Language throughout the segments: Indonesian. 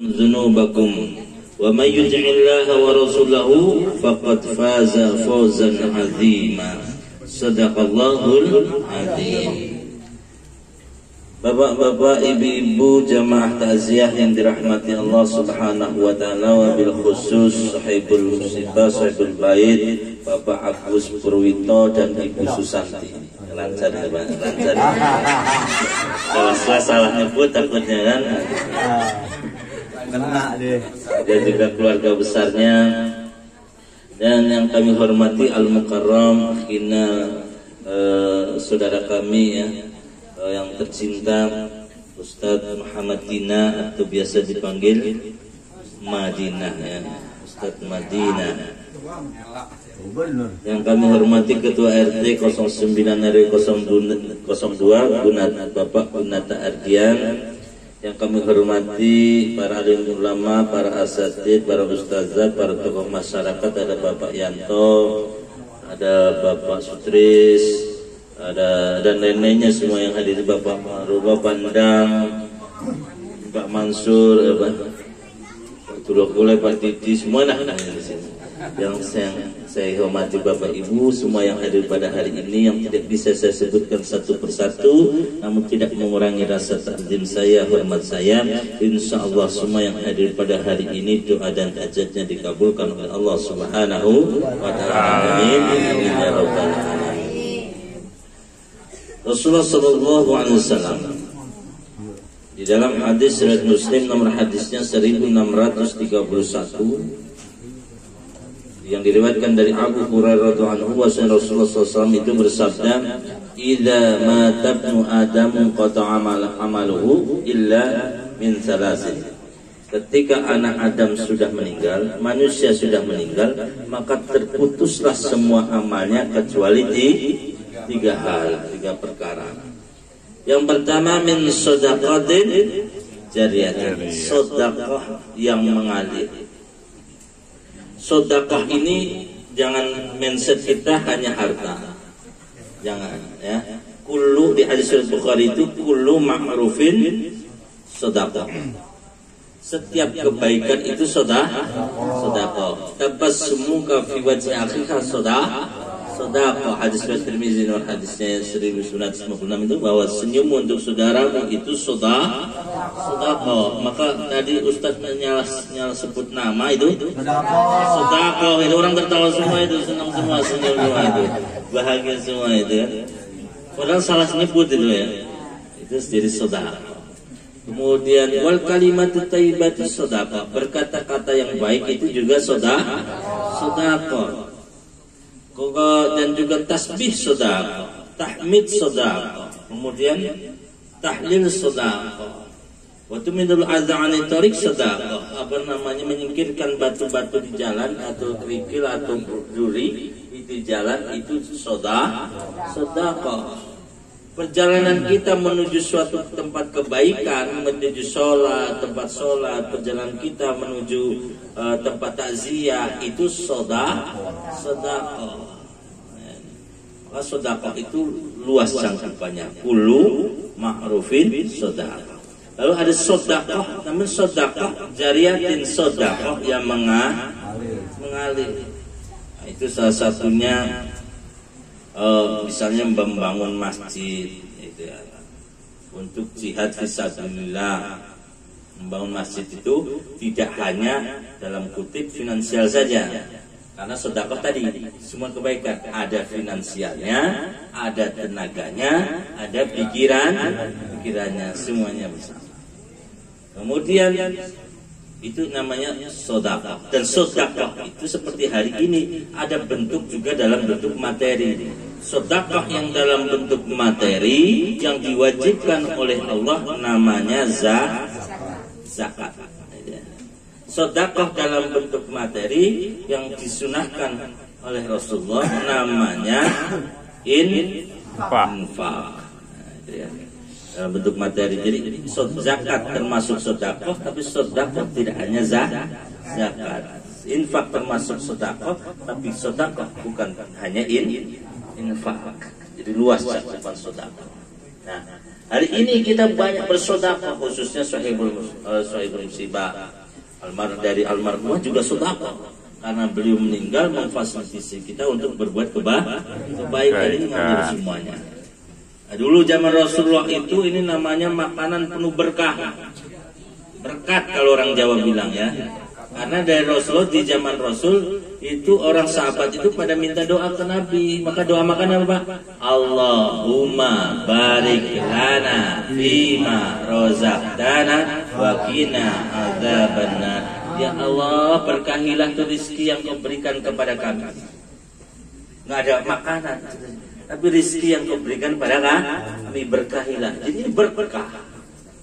ذنوبكم ومن يطع الله ورسوله فقد فاز فوزا عظيما صدق Allahul Azim. Bapak-bapak, ibu-ibu jamaah takziah yang dirahmati Allah Subhanahu wa taala, wabil khusus sahibul musibah sahibul bait Bapak Agus Purwito dan Ibu Susanti. Lancar ya Pak, lancar. Kalau salah nyebut takutnya kan kena deh. Dan juga keluarga besarnya, dan yang kami hormati Al-Mukarram Hina saudara kami ya, yang tercinta Ustadz Muhammad Dina atau biasa dipanggil Madinah ya, Ustadz Madinah. Yang kami hormati Ketua RT 09 RW 02 Bapak Gunata Ardian. Yang kami hormati para alim ulama, para asatid, para ustazah, para tokoh masyarakat, ada Bapak Yanto, ada Bapak Sutris, ada dan lain-lainnya semua yang hadir, Bapak Marubah Pandang, Pak Mansur, Pak Tulokule, Pak Titi, semua nah di sini. Yang saya hormati Bapak Ibu semua yang hadir pada hari ini, yang tidak bisa saya sebutkan satu persatu, namun tidak mengurangi rasa takzim saya, hormat saya. Insya Allah semua yang hadir pada hari ini doa dan hajatnya dikabulkan oleh Allah Subhanahu wa taala. Amin ya rabbal alamin. Rasulullah sallallahu alaihi wasallam di dalam hadis riwayat Muslim nomor hadisnya 1631 yang diriwayatkan dari Abu Hurairah radhiyallahu anhu, Rasulullah SAW itu bersabda, "Idza mata ibnu Adam qata'a amaluhu illa min salasin." Ketika anak Adam sudah meninggal, manusia sudah meninggal, maka terputuslah semua amalnya kecuali tiga hal, tiga perkara. Yang pertama min shadaqatin jariyatin, sedekah yang mengalir. Sedekah ini jangan mindset kita hanya harta, jangan ya. Kullu di hadis Bukhari itu kullu ma'rufin sedekah. Setiap kebaikan itu sedekah. Tabassumuka fi wajhi akhika sedekah. Hadis Tirmizi nomor hadisnya 1956 itu bahwa senyum untuk saudaramu itu sedekah. Maka tadi Ustaz nyala sebut nama itu sedekah. Itu orang tertawa semua, itu senang semua, senyum semua itu, bahagia semua itu ya. Padahal salah nyebut itu ya. Itu jadi sedekah. Kemudian wal kalimatu thayyibatu sedekah, berkata-kata yang baik itu juga sedekah. Dan juga tasbih sedekah, tahmid sedekah, kemudian tahlil sedekah. Waktu minul azani tarik sedekah, menyingkirkan batu-batu di jalan atau kerikil atau duri di jalan itu sedekah. Perjalanan kita menuju suatu tempat kebaikan, menuju tempat sholat, perjalanan kita menuju tempat takziah itu sedekah. Maka sedekah itu luas cakupannya. Kullu ma'rufin sedekah. Lalu ada sedekah, namun sedekah jariyatin, sedekah yang mengalir. Nah, itu salah satunya. Misalnya membangun masjid itu ya, untuk jihad fisabilillah. Membangun masjid itu tidak hanya dalam kutip finansial saja, karena sedekah tadi semua kebaikan, ada finansialnya, ada tenaganya, ada pikirannya, semuanya bersama. Kemudian itu namanya sedekah. Dan sedekah itu seperti hari ini ada bentuk juga dalam bentuk materi. Sedekah yang dalam bentuk materi yang diwajibkan oleh Allah namanya zakat. Sedekah dalam bentuk materi yang disunahkan oleh Rasulullah namanya infak. Dalam bentuk materi. Jadi zakat termasuk sedekah, tapi sedekah tidak hanya zakat. Infak termasuk sedekah, tapi sedekah bukan hanya infak. Jadi luas cakupan sedekah. Nah, hari ini kita banyak bersedekah, khususnya sahibul musibah. Dari almarhumah juga sedekah, karena beliau meninggal memfasilitasi kita untuk berbuat kebaikan. Ini mengalir semuanya. Nah, dulu zaman Rasulullah itu ini namanya makanan penuh berkah. Berkat kalau orang Jawa bilang ya. Karena dari Rasulullah di zaman Rasul itu orang sahabat itu pada minta doa ke Nabi. Maka doa makan apa? Allahumma barik lana fima rozaqtana wa qina adzabannar. Ya Allah, berkahilah tuh rezeki yang Kau berikan kepada kami. Nggak ada makanan, tapi rezeki yang Kau berikan kepada kami, berkahilah. Jadi berkah.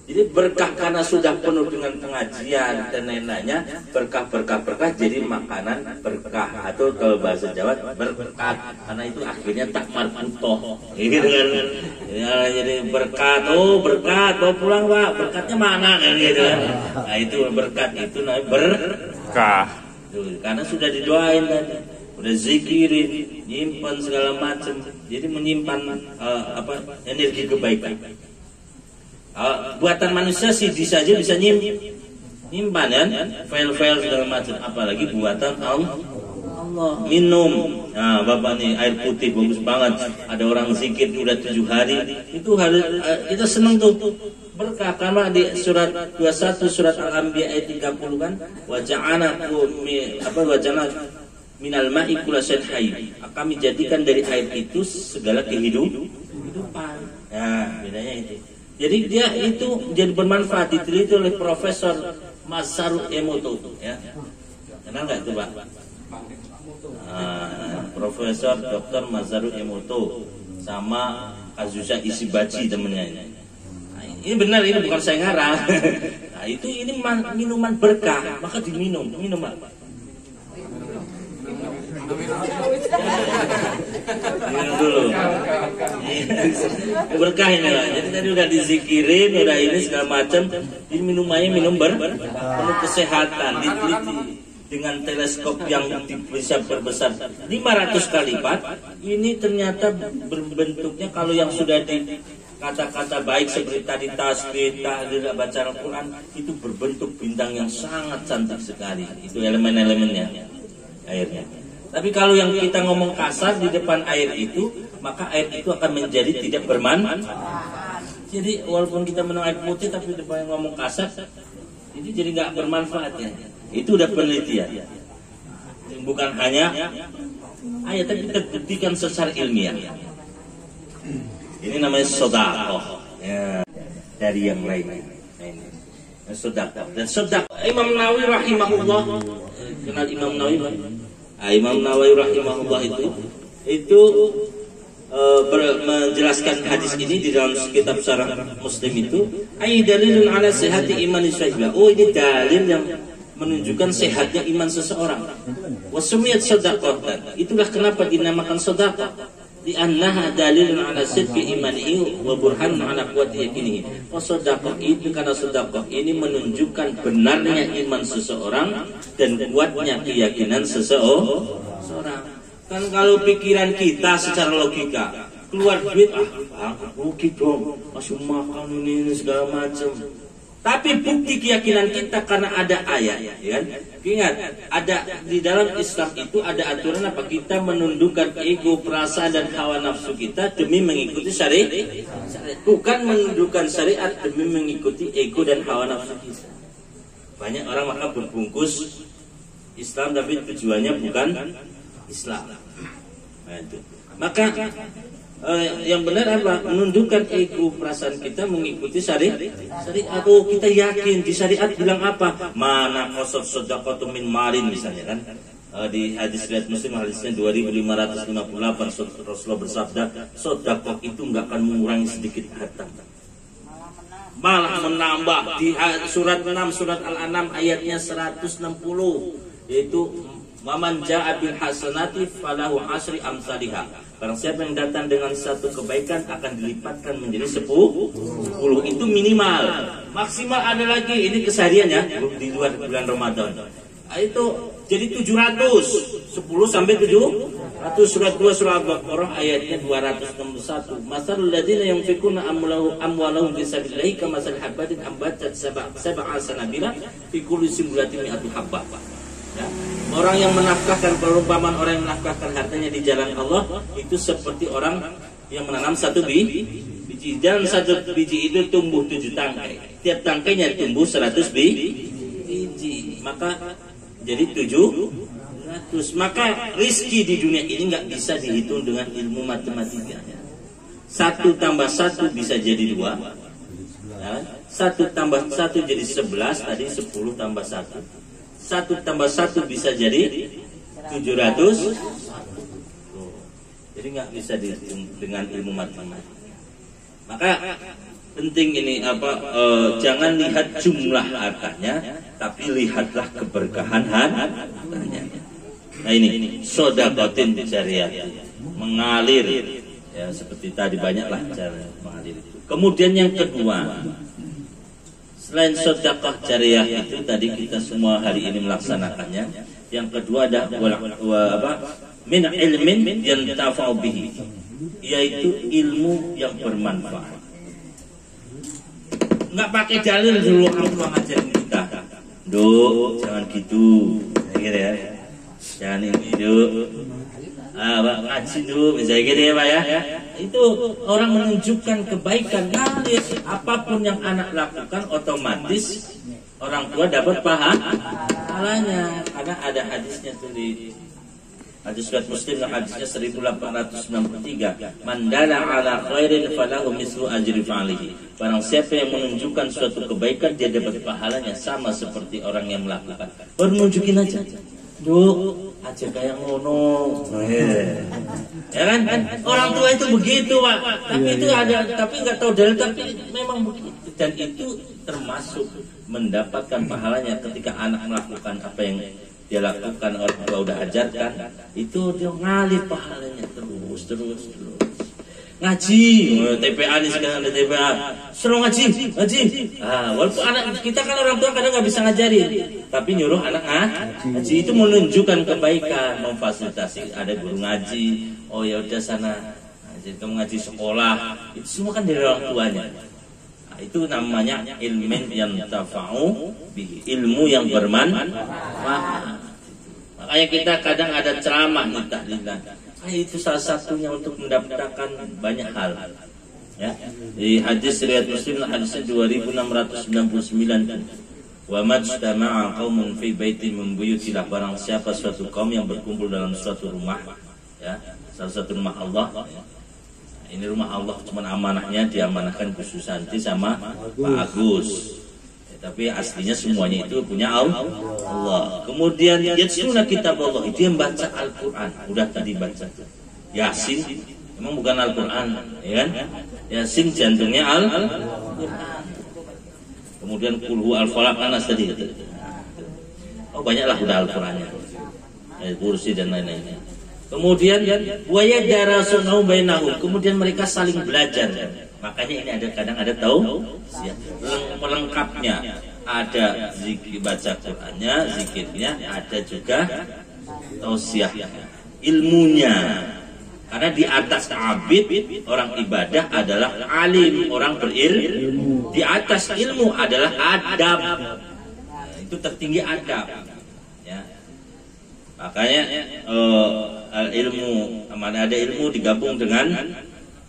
Jadi berkah karena sudah penuh dengan pengajian dan lain-lainnya, berkah jadi makanan berkah, atau kalau bahasa Jawa berkat, karena itu akhirnya tak marfutoh gitu kan ya, jadi berkat, berkat bawa pulang Pak, berkatnya mana kan gitu kan. Nah itu berkat, itu namanya berkah karena sudah didoain tadi, udah zikirin, nyimpan segala macam, jadi menyimpan energi kebaikan. Buatan manusia sih bisa nyimpan kan, file-file segala macam, apalagi buatan Allah. Minum, nah Bapak nih air putih bagus banget, ada orang zikir udah 7 hari, itu harus kita senang tuh, berkah. Karena di surat 21 surat Al-Anbiya ayat 30 kan, waja'ana minal ma'i kullasyai'in hayy, kami jadikan dari air itu segala kehidupan. Nah bedanya itu. Jadi dia itu jadi bermanfaat, diteliti oleh Profesor Masaru Emoto, ya. Kenal nggak itu Pak? Profesor Dr. Masaru Emoto sama Kazusa Ishibachi temennya ini. Nah, ini benar, ini bukan saya ngarang. Nah itu ini minuman berkah, maka diminum Pak. Minum dulu. Berkah ini lah. Jadi tadi udah dizikirin, udah ini segala macam. Ini minumannya minum penuh kesehatan, diteliti dengan teleskop yang bisa berbesar 500 kali lipat. Ini ternyata berbentuknya, kalau yang sudah di kata-kata baik seperti tadi tasbih, tahlil, baca Al-Quran, itu berbentuk bintang yang sangat cantik sekali. Itu elemen-elemennya, airnya. Tapi kalau yang kita ngomong kasar di depan air itu, maka air itu akan menjadi tidak bermanfaat. Jadi walaupun kita minum air putih tapi di depan ngomong kasar, itu jadi nggak bermanfaat ya. Itu udah penelitian. Bukan hanya ayat, tapi terbuktikan secara ilmiah. Ini namanya sedekah. Ya, dari yang lain. Sedekah. Dan sedekah. Imam Nawawi rahimahullah, kenal Imam Nawawi? Imam Nawawi rahimahullah itu menjelaskan hadis ini di dalam kitab Syarah Muslim itu, ai dalilun ala sihhati iman sahibah. Oh, ini dalil yang menunjukkan sehatnya iman seseorang. Wasumiyat sadaqah. Itulah kenapa dinamakan sedekah. Di annaha dalilun ala sidqi imanihi wa burhanun ala quwwati yaqinihi. Sedekah itu, karena sedekah ini menunjukkan benarnya iman seseorang dan kuatnya keyakinan seseorang. Kan kalau pikiran kita secara logika, keluar duit rugi dong, masih makan ini segala macam. Tapi bukti keyakinan kita karena ada ayat, ya kan? Ingat, ada di dalam Islam itu ada aturan apa? Kita menundukkan ego, perasaan dan hawa nafsu kita demi mengikuti syariat. Bukan menundukkan syariat demi mengikuti ego dan hawa nafsu kita. Banyak orang maka berbungkus Islam tapi tujuannya bukan Islam. Nah, itu. Maka yang benar apa? Menundukkan ego, perasaan kita mengikuti syariat. Atau kita yakin di syariat bilang apa? Mana qasad sadaqatu min malin misalnya kan. Di hadis riwayat Muslim hadisnya 2558 Rasulullah bersabda, sedekah itu enggak akan mengurangi sedikit harta. Malah menambah. Di surat 6 surat Al-An'am ayatnya 160 yaitu waman ja'a bil hasanati falahu asri amsalihha. Barang siapa yang datang dengan satu kebaikan akan dilipatkan menjadi 10. Itu minimal. Maksimal ada lagi, ini kesehariannya di luar bulan Ramadan. Itu jadi 700, 10 sampai 700. Surat 2 surah Al-Baqarah ayatnya 261. Masalul ladzina yunfikuna amwalahum fi sabilillahi kamathali habatin ambatat sab'a sanabila fi kulli sunbulatin mi'atu habbah. Ya. Orang yang menafkahkan, perumpamaan orang yang menafkahkan hartanya di jalan Allah itu seperti orang yang menanam satu biji, dan satu biji itu tumbuh 7 tangkai. Tiap tangkainya tumbuh 100 biji. Maka jadi 700. Maka rizki di dunia ini nggak bisa dihitung dengan ilmu matematika. 1 tambah 1 bisa jadi 2. Ya. 1 tambah 1 jadi 11. Tadi 10 tambah 1. 1 tambah 1 bisa jadi 700. Jadi nggak bisa dihitung dengan ilmu matematika. Maka penting ini jangan lihat jumlah hartanya, tapi lihatlah keberkahan hartanya. Nah ini sodakotin jariyah, mengalir, ya seperti tadi banyaklah cara mengalir itu. Kemudian yang kedua, selain sodakoh jariyah itu tadi kita semua hari ini melaksanakannya. Yang kedua ada min ilmin yantafa'u bihi, yaitu ilmu yang bermanfaat. Nggak pakai dalil dulu orang tua ngajarin kita. Jangan gitu, ya. Jangan ini ngaji misalnya gitu ya Pak ya. Itu orang menunjukkan kebaikan. Ngalir apapun yang anak lakukan otomatis orang tua dapat pahalanya. Karena ada hadisnya tuh di hadis riwayat Muslim, hadisnya 1893. Mandala ala khairin falahu mislu ajri fa'alihi. Barang siapa yang menunjukkan suatu kebaikan, dia dapat pahalanya sama seperti orang yang melakukan. Baru nunjukin aja. Aja kayak ngono. Ya kan? Orang tua itu begitu, Pak. Tapi itu ada, tapi nggak tahu dalil, tapi memang begitu. Dan itu termasuk mendapatkan pahalanya ketika anak melakukan apa yang dia lakukan, orang tua udah ajarkan, itu dia ngalir pahalanya terus. Ngaji, TPA nih sekarang ada TPA, suruh ngaji. Walaupun anak kita kan orang tua kadang nggak bisa ngajarin, tapi nyuruh anak ngaji itu menunjukkan kebaikan, memfasilitasi ada guru ngaji. Oh ya udah sana, jadi kamu ngaji sekolah, itu semua kan dari orang tuanya. Nah, itu namanya ilmin yang tafa'u bihi, ilmu yang bermanfaat. Makanya kita kadang ada ceramah nih tahlilan. Itu salah satunya untuk mendapatkan banyak hal. Ya. Di hadis riwayat Muslim hadisnya 2699. Wa majtama'a qaumun fi baitin min buyutillah, barang siapa suatu kaum yang berkumpul dalam suatu rumah, ya, salah satu rumah Allah. Ya. Ini rumah Allah, cuman amanahnya diamanahkan khusus Santi sama Pak Agus. Tapi aslinya semuanya itu punya Allah. Kemudian yatsuna kitab Allah, itu yang baca Al-Quran. Udah tadi baca Yasin, memang bukan Al-Quran, ya kan? Yasin jantungnya Al-Quran. Kemudian kulhu al-falaq anas tadi. Oh banyaklah udah Al-Qurannya, kursi dan lain-lainnya. Kemudian wayadarasunau bainahum, kemudian mereka saling belajar. Makanya ini ada kadang ada tahu pelengkapnya, ada zikir baca Qur'annya, zikirnya, ada juga tausiah ilmunya. Karena di atas abid orang ibadah adalah alim, orang berilmu. Di atas ilmu adalah adab. Itu tertinggi adab. Ya. Makanya ilmu, mana ada ilmu digabung dengan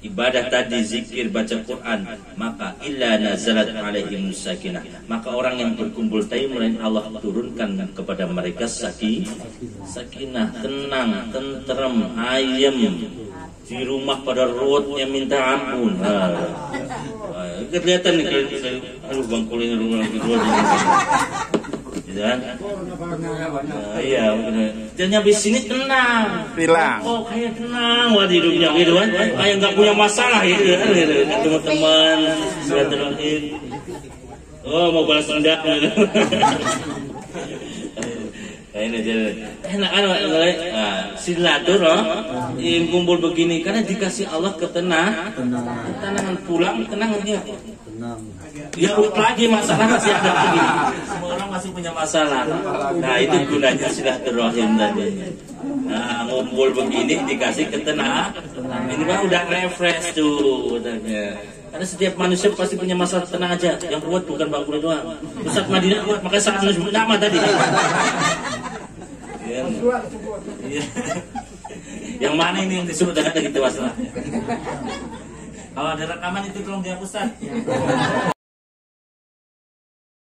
ibadah tadi, zikir, baca Quran, maka illa nazalat alaihim sakinah, maka orang yang berkumpul tadi mulai Allah turunkan kepada mereka sakinah, tenang, tentrem, ayem. Di rumah pada ruwetnya minta ampun. Kelihatan nih, aduh bangkulnya rumah kan? Iya, dan nyampe sini tenang, hilang. Oh kayak tenang, wah hidupnya gitu kan, kayak nggak punya masalah gitu kan, ketemu teman, silaturahim, oh mau balas dendam gitu. Ini jadi enak kan, silaturahim kumpul begini karena dikasih Allah ketenangan, pulang tenang aja. Ya lagi masalah masih ada lagi. Semua orang masih punya masalah. Nah itu gunanya silaturahim tadi. Nah ngumpul begini dikasih ketenangan. Ini mah udah refresh tuh. Karena setiap manusia pasti punya masalah, tenang aja. Yang kuat bukan Bang Kuli doang. Ustaz Madinah kuat, makanya sangat sebut nama tadi. Yang mana ini yang disebut ada gitu masalah. Kalau ada rekaman itu tolong dihapus Ustaz.